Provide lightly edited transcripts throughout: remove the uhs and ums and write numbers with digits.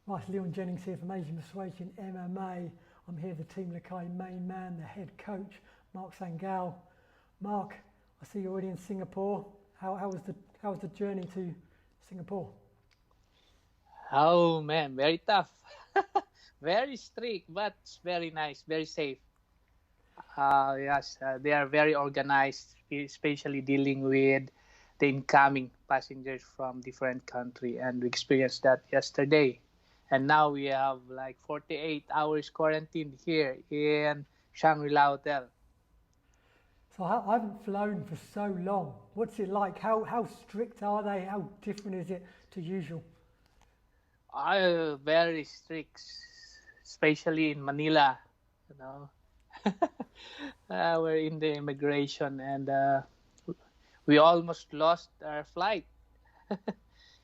Right, Leon Jennings here from Asian Persuasion MMA. I'm here with the Team Lakay main man, the head coach, Mark Sangiao. Mark, I see you're already in Singapore. How was the journey to Singapore? Oh man, very tough. Very strict, but very nice, very safe. Yes, they are very organized, especially dealing with the incoming passengers from different country, and we experienced that yesterday. And now we have like 48 hours quarantine here in Shangri-La Hotel. So I haven't flown for so long. What's it like? How strict are they? How different is it to usual? Very strict, especially in Manila. You know, we're in the immigration, and we almost lost our flight.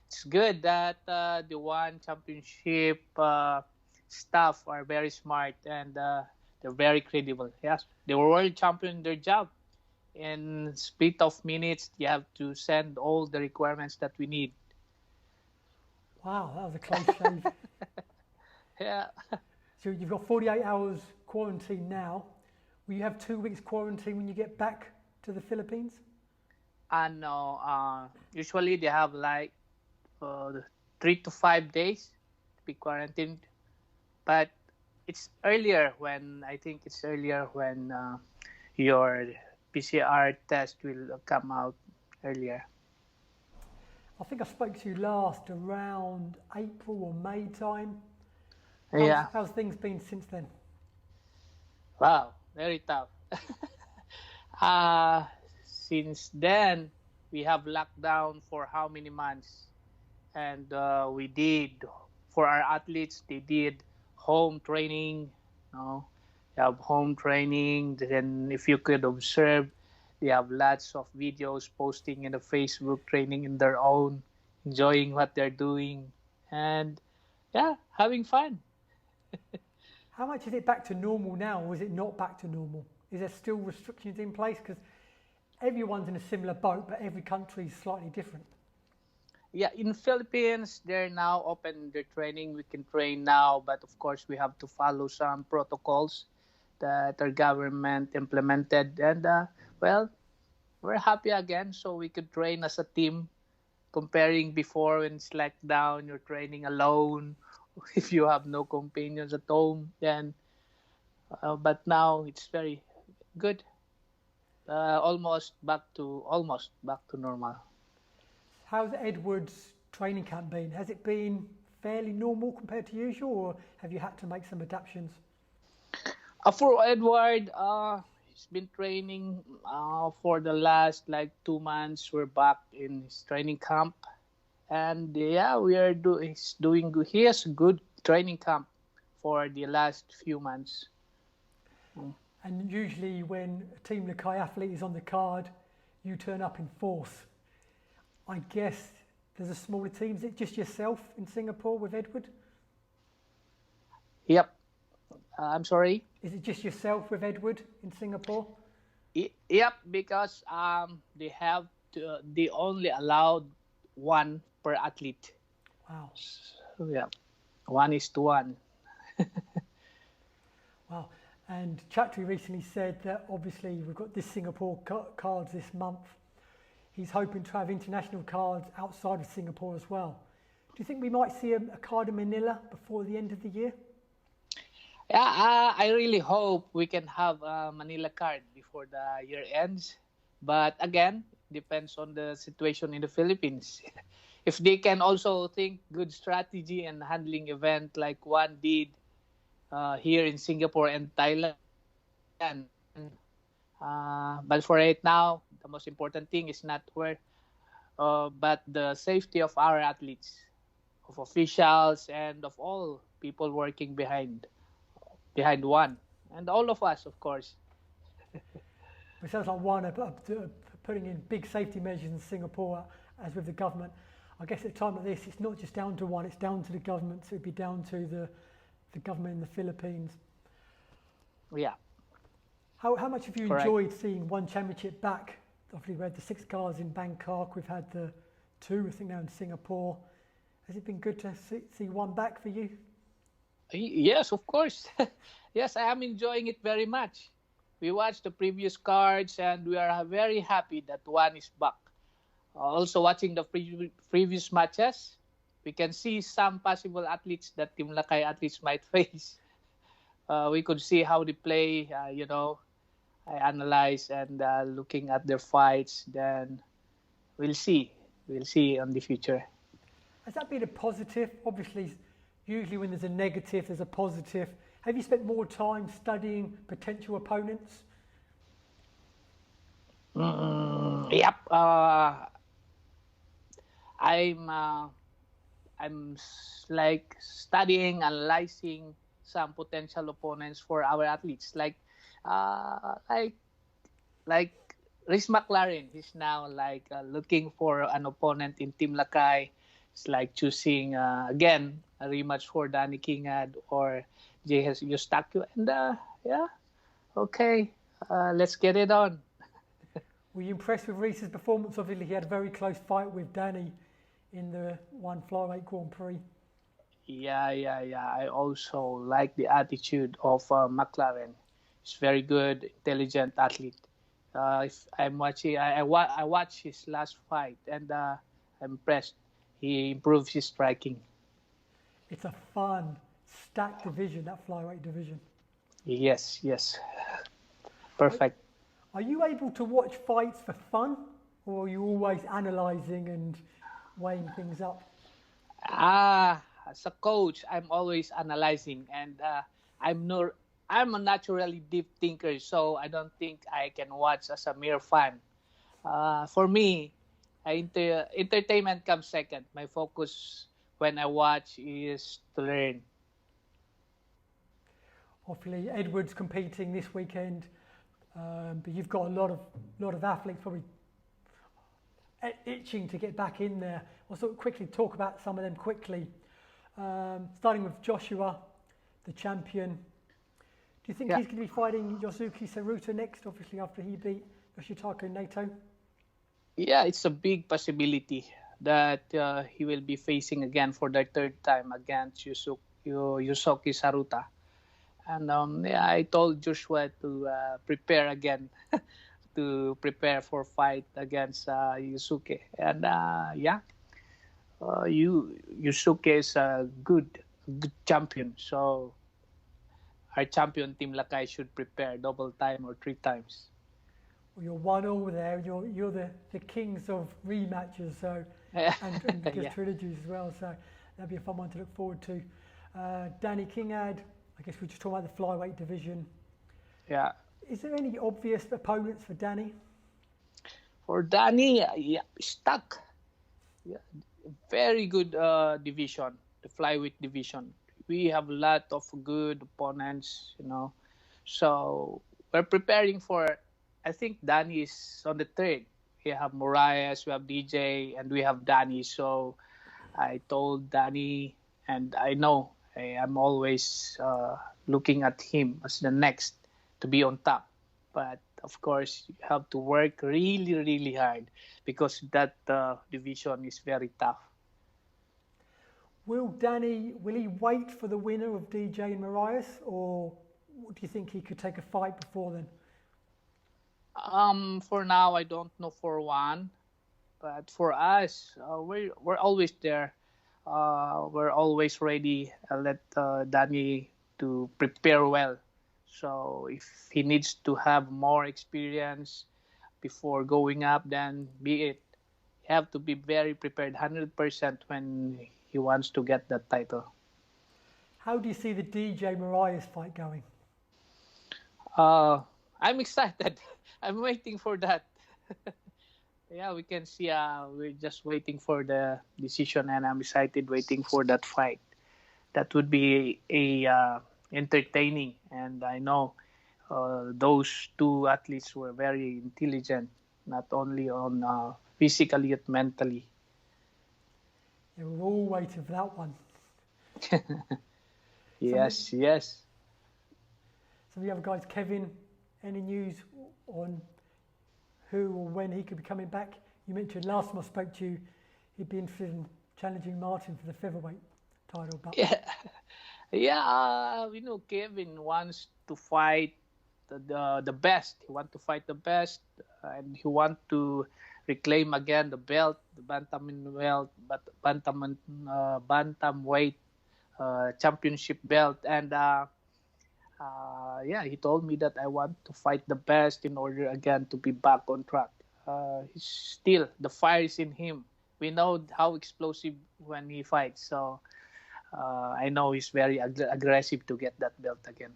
It's good that the one championship staff are very smart, and they're very credible. Yes, they were world champion in their job. In split of minutes, you have to send all the requirements that we need. Wow, that was a close shave. Yeah. So you've got 48 hours quarantine now. Will you have 2 weeks quarantine when you get back to the Philippines? No, usually they have like 3 to 5 days to be quarantined, but it's earlier when your PCR test will come out earlier. I think I spoke to you last around April or May time. Yeah. How's things been since then? Wow, very tough. uh, since then, we have lockdown for how many months? And we did, for our athletes, they did home training. They have home training. Then if you could observe, they have lots of videos posting in the Facebook, training in their own, enjoying what they're doing, and yeah, having fun. How much is it back to normal now, or is it not back to normal? Is there still restrictions in place? Because everyone's in a similar boat, but every country is slightly different. Yeah, in Philippines, they're now open their training. We can train now, but of course, we have to follow some protocols that our government implemented. And well, we're happy again, so we could train as a team. Comparing before, when it's locked down, you're training alone. If you have no companions at home, then but now it's very good. Almost back to normal. How's Edward's training camp been? Has it been fairly normal compared to usual, or have you had to make some adaptations? For Edward, he's been training for the last like 2 months. We're back in his training camp, and yeah, he's doing good. He has a good training camp for the last few months. And usually, when a Team Lakay athlete is on the card, you turn up in force. I guess there's a smaller team. Is it just yourself in Singapore with Edward? Yep. I'm sorry. Is it just yourself with Edward in Singapore? Yep, because they only allowed one per athlete. Wow. So, yeah, 1:1. Wow. And Chatri recently said that obviously we've got this Singapore cards this month. He's hoping to have international cards outside of Singapore as well. Do you think we might see a card in Manila before the end of the year? Yeah, I really hope we can have a Manila card before the year ends. But again, depends on the situation in the Philippines. If they can also think good strategy and handling event like one did here in Singapore and Thailand. But for right now, the most important thing is not but the safety of our athletes, of officials, and of all people working behind one, and all of us, of course. It sounds like one putting in big safety measures in Singapore, as with the government. I guess at a time like this, it's not just down to one; it's down to the government. So it'd be down to the government in the Philippines. Yeah. How much have you Correct. enjoyed seeing one championship back? Obviously, we had the 6 cards in Bangkok. We've had the 2, I think, now in Singapore. Has it been good to see one back for you? Yes, of course. Yes, I am enjoying it very much. We watched the previous cards and we are very happy that one is back. Also, watching the previous matches, we can see some possible athletes that Team Lakay athletes might face. We could see how they play, I analyze and looking at their fights, then we'll see. We'll see on the future. Has that been a positive? Obviously, usually when there's a negative, there's a positive. Have you spent more time studying potential opponents? Yep. I'm like studying, analyzing some potential opponents for our athletes, uh, like like Rhys McLaren. He's now looking for an opponent in Team Lakay. It's like choosing again a rematch for Danny Kingad or J.S. Eustaquio, and yeah, okay, let's get it on. Were you impressed with Rhys's performance? Obviously, he had a very close fight with Danny in the one flyweight Grand Prix. Yeah. I also like the attitude of McLaren. He's very good, intelligent athlete. If I'm watching, I watched his last fight and I'm impressed. He improved his striking. It's a fun, stacked division, that flyweight division. Yes. Perfect. Are you able to watch fights for fun, or are you always analysing and weighing things up? As a coach, I'm always analyzing, and I'm a naturally deep thinker, so I don't think I can watch as a mere fan. For me, entertainment comes second. My focus when I watch is to learn. Obviously, Edward's competing this weekend, but you've got a lot of athletes probably itching to get back in there. I'll sort of quickly talk about some of them quickly. Starting with Joshua, the champion. Do you think he's going to be fighting Yosuke Saruta next, obviously after he beat Yoshitaka Naito? Yeah, it's a big possibility that he will be facing again for the third time against Yusuke Saruta. And I told Joshua to prepare again, to prepare for fight against Yusuke. And Yusuke is a good champion. So our champion Team Lakay should prepare double time or 3 times. Well, you're 1-1 there. You're the kings of rematches, so and just trilogies as well. So that'll be a fun one to look forward to. Danny Kingad. I guess we're just talking about the flyweight division. Yeah. Is there any obvious opponents for Danny? For Danny, stuck. Yeah, very good division, the flyweight division. We have a lot of good opponents, So we're preparing for. I think Danny is on the third. We have Moraes, we have DJ, and we have Danny. So I told Danny, and I know I'm always looking at him as the next to be on top. But of course, you have to work really, really hard because that division is very tough. Will he wait for the winner of DJ and Moraes, or do you think he could take a fight before then? For now, I don't know for one, but for us, we're always there. We're always ready. Let Danny to prepare well. So if he needs to have more experience before going up, then be it. You have to be very prepared, 100% when he wants to get that title. How do you see the DJ Moraes fight going? I'm excited. I'm waiting for that. Yeah, we can see. We're just waiting for the decision, and I'm excited waiting for that fight. That would be entertaining, and I know those two athletes were very intelligent, not only on physically but mentally. Yeah, we're all waiting for that one. Yes. Some of the other guys, Kevin, any news on who or when he could be coming back? You mentioned last time I spoke to you, he'd be interested in challenging Martin for the featherweight title. But Kevin wants to fight the best. He wants to fight the best, and he wants to reclaim again the belt, the bantamweight championship belt. And he told me that I want to fight the best in order again to be back on track. He's still, the fire is in him. We know how explosive when he fights, so I know he's very aggressive to get that belt again.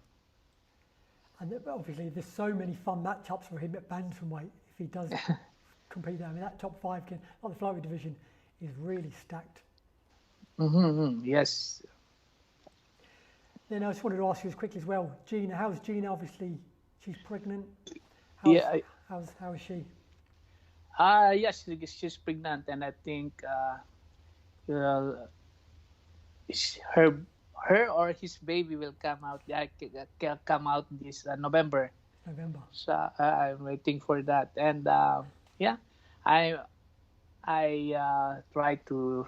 And obviously, there's so many fun matchups for him at bantamweight if he does compete there. I mean, that top 5 on the flyweight division is really stacked. Yes. Then I just wanted to ask you as quickly as well, Gina. How's Gina? Obviously, she's pregnant. How is she? Yes, she's pregnant, and I think her or his baby will come out this November. So I'm waiting for that, and I try to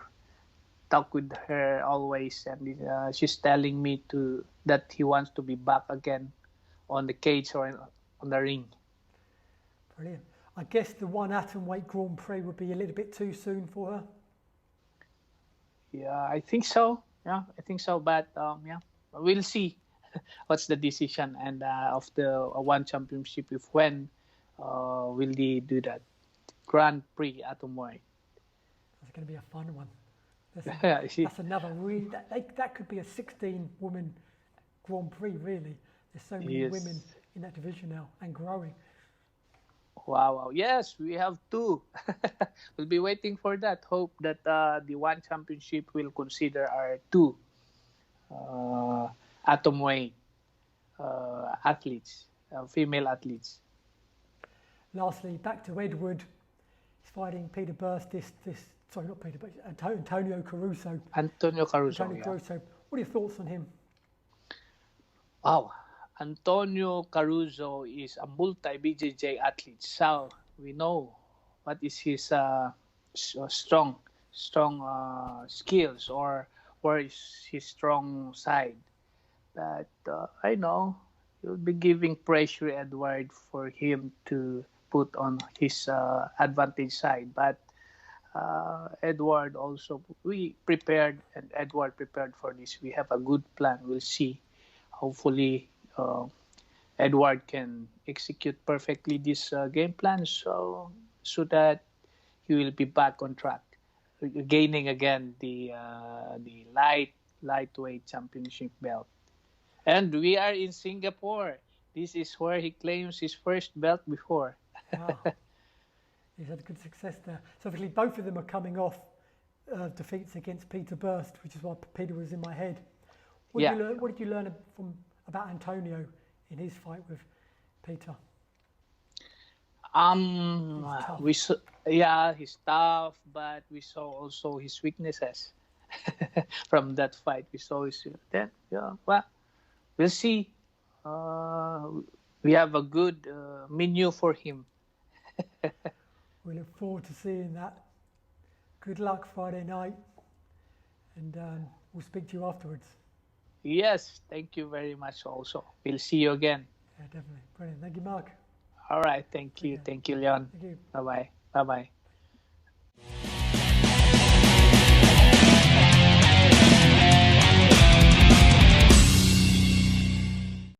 talk with her always, and she's telling me that he wants to be back again on the cage or on the ring. Brilliant. I guess the one atomweight Grand Prix would be a little bit too soon for her. Yeah, I think so. But we'll see what's the decision and of the one championship. If when will they do that Grand Prix atomweight? That's going to be a fun one. That's another really that could be a 16-woman Grand Prix. Really, there's so many women in that division now and growing. Wow. Yes, we have 2. We'll be waiting for that. Hope that the one championship will consider our 2 atomweight athletes, female athletes. Lastly, back to Edward. He's fighting Peter Burst. Not Peter, but Antonio Caruso. Antonio Caruso. What are your thoughts on him? Wow. Antonio Caruso is a multi-BJJ athlete, so we know what is his strong skills or where is his strong side. But I know you'll be giving pressure, Edward, for him to put on his advantage side. But Edward also, Edward prepared for this. We have a good plan. We'll see. Hopefully, Edward can execute perfectly this game plan so that he will be back on track, gaining again the lightweight championship belt. And we are in Singapore. This is where he claims his first belt before. Wow. He's had good success there. So obviously both of them are coming off defeats against Peter Burst, which is why Peter was in my head. What did you learn about Antonio in his fight with Peter? He's tough, but we saw also his weaknesses from that fight. We saw his we'll see. We have a good menu for him. We look forward to seeing that. Good luck Friday night, and we'll speak to you afterwards. Yes, thank you very much also. We'll see you again. Yeah, definitely. Brilliant. Thank you, Mark. All right. Thank you. Thank you, Leon. Thank you. Bye-bye. Bye-bye.